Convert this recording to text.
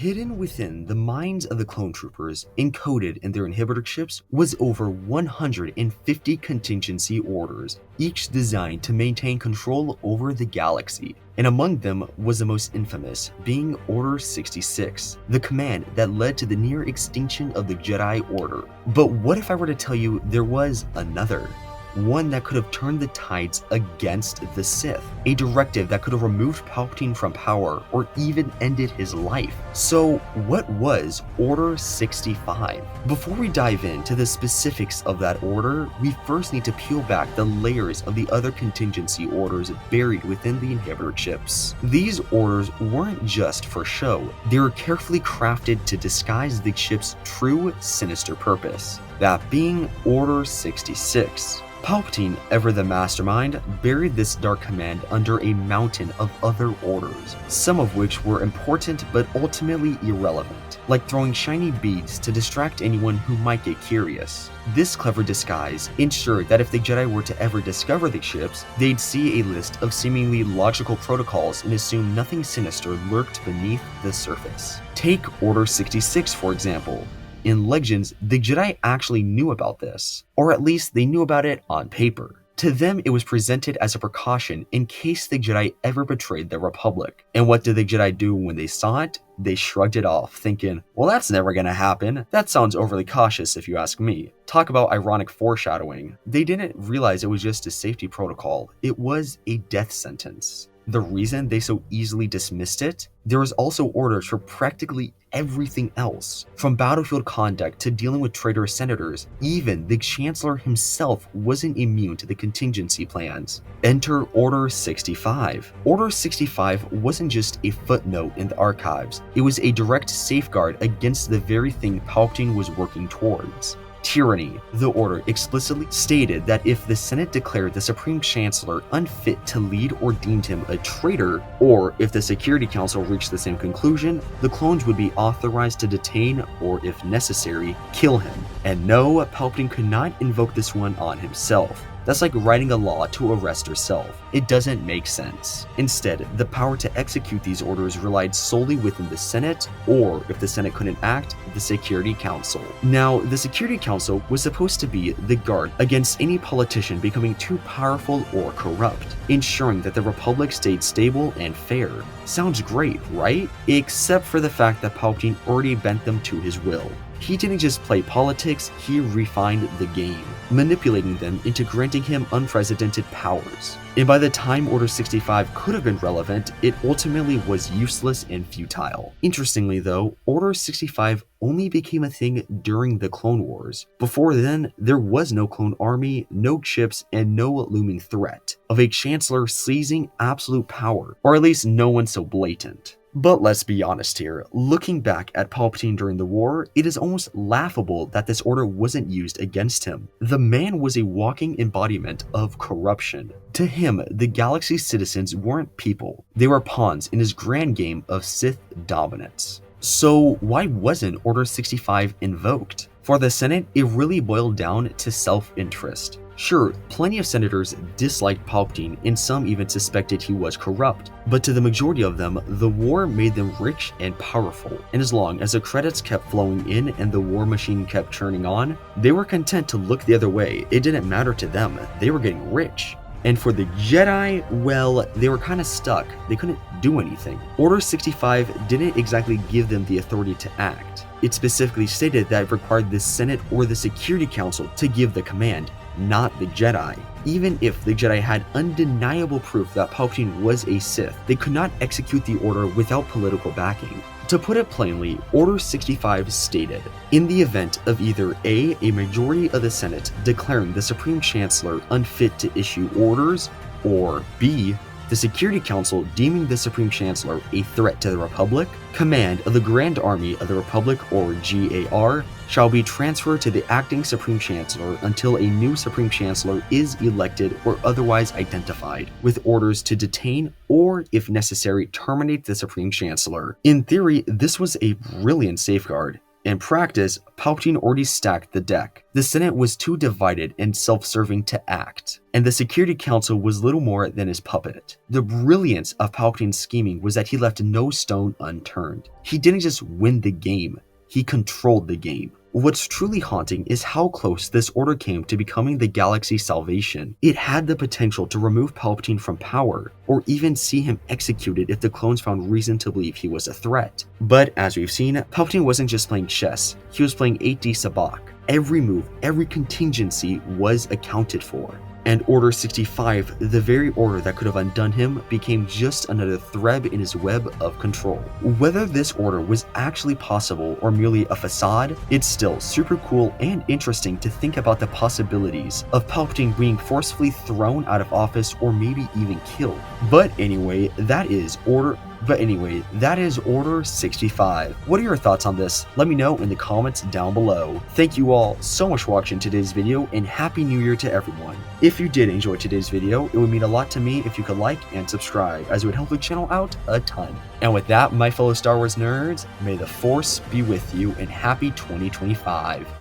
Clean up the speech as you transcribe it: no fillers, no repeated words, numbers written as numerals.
Hidden within the minds of the clone troopers, encoded in their inhibitor chips, was over 150 contingency orders, each designed to maintain control over the galaxy. And among them was the most infamous, being Order 66, the command that led to the near extinction of the Jedi Order. But what if I were to tell you there was another? One that could have turned the tides against the Sith, a directive that could have removed Palpatine from power or even ended his life. So what was Order 65? Before we dive into the specifics of that order, we first need to peel back the layers of the other contingency orders buried within the inhibitor chips. These orders weren't just for show, they were carefully crafted to disguise the chip's true sinister purpose, that being Order 66. Palpatine, ever the mastermind, buried this dark command under a mountain of other orders, some of which were important but ultimately irrelevant, like throwing shiny beads to distract anyone who might get curious. This clever disguise ensured that if the Jedi were to ever discover the ships, they'd see a list of seemingly logical protocols and assume nothing sinister lurked beneath the surface. Take Order 66, for example. In Legends, the Jedi actually knew about this, or at least they knew about it on paper. To them, it was presented as a precaution in case the Jedi ever betrayed the Republic. And what did the Jedi do when they saw it? They shrugged it off, thinking, well, that's never gonna happen. That sounds overly cautious if you ask me. Talk about ironic foreshadowing. They didn't realize it was just a safety protocol. It was a death sentence. The reason they so easily dismissed it? There was also orders for practically everything else, from battlefield conduct to dealing with traitorous senators. Even the Chancellor himself wasn't immune to the contingency plans. Enter Order 65. Order 65 wasn't just a footnote in the archives, it was a direct safeguard against the very thing Palpatine was working towards. Tyranny. The order explicitly stated that if the Senate declared the Supreme Chancellor unfit to lead or deemed him a traitor, or if the Security Council reached the same conclusion, the clones would be authorized to detain or, if necessary, kill him. And no, Palpatine could not invoke this one on himself. That's like writing a law to arrest yourself. It doesn't make sense. Instead, the power to execute these orders relied solely within the Senate, or if the Senate couldn't act, the Security Council. Now, the Security Council was supposed to be the guard against any politician becoming too powerful or corrupt, ensuring that the Republic stayed stable and fair. Sounds great, right? Except for the fact that Palpatine already bent them to his will. He didn't just play politics, he refined the game, manipulating them into granting him unprecedented powers. And by the time Order 65 could have been relevant, it ultimately was useless and futile. Interestingly though, Order 65 only became a thing during the Clone Wars. Before then, there was no clone army, no chips, and no looming threat of a Chancellor seizing absolute power, or at least no one so blatant. But let's be honest here, looking back at Palpatine during the war, it is almost laughable that this order wasn't used against him. The man was a walking embodiment of corruption. To him, the galaxy's citizens weren't people, they were pawns in his grand game of Sith dominance. So why wasn't Order 65 invoked? For the Senate, it really boiled down to self-interest. Sure, plenty of senators disliked Palpatine and some even suspected he was corrupt, but to the majority of them, the war made them rich and powerful, and as long as the credits kept flowing in and the war machine kept churning on, they were content to look the other way. It didn't matter to them, they were getting rich. And for the Jedi, well, they were kind of stuck. They couldn't do anything. Order 65 didn't exactly give them the authority to act. It specifically stated that it required the Senate or the Security Council to give the command, not the Jedi. Even if the Jedi had undeniable proof that Palpatine was a Sith, they could not execute the order without political backing. To put it plainly, Order 65 stated, in the event of either A majority of the Senate declaring the Supreme Chancellor unfit to issue orders, or B, the Security Council deeming the Supreme Chancellor a threat to the Republic, command of the Grand Army of the Republic, or GAR, shall be transferred to the acting Supreme Chancellor until a new Supreme Chancellor is elected or otherwise identified, with orders to detain or, if necessary, terminate the Supreme Chancellor. In theory, this was a brilliant safeguard. In practice, Palpatine already stacked the deck. The Senate was too divided and self-serving to act, and the Security Council was little more than his puppet. The brilliance of Palpatine's scheming was that he left no stone unturned. He didn't just win the game, he controlled the game. What's truly haunting is how close this order came to becoming the galaxy's salvation. It had the potential to remove Palpatine from power, or even see him executed if the clones found reason to believe he was a threat. But as we've seen, Palpatine wasn't just playing chess, he was playing 8D sabacc. Every move, every contingency was accounted for. And Order 65, the very order that could have undone him, became just another thread in his web of control. Whether this order was actually possible or merely a facade, it's still super cool and interesting to think about the possibilities of Palpatine being forcefully thrown out of office or maybe even killed. But anyway, that is Order 65. What are your thoughts on this? Let me know in the comments down below. Thank you all so much for watching today's video, and Happy New Year to everyone. If you did enjoy today's video, it would mean a lot to me if you could like and subscribe, as it would help the channel out a ton. And with that, my fellow Star Wars nerds, may the Force be with you, and happy 2025.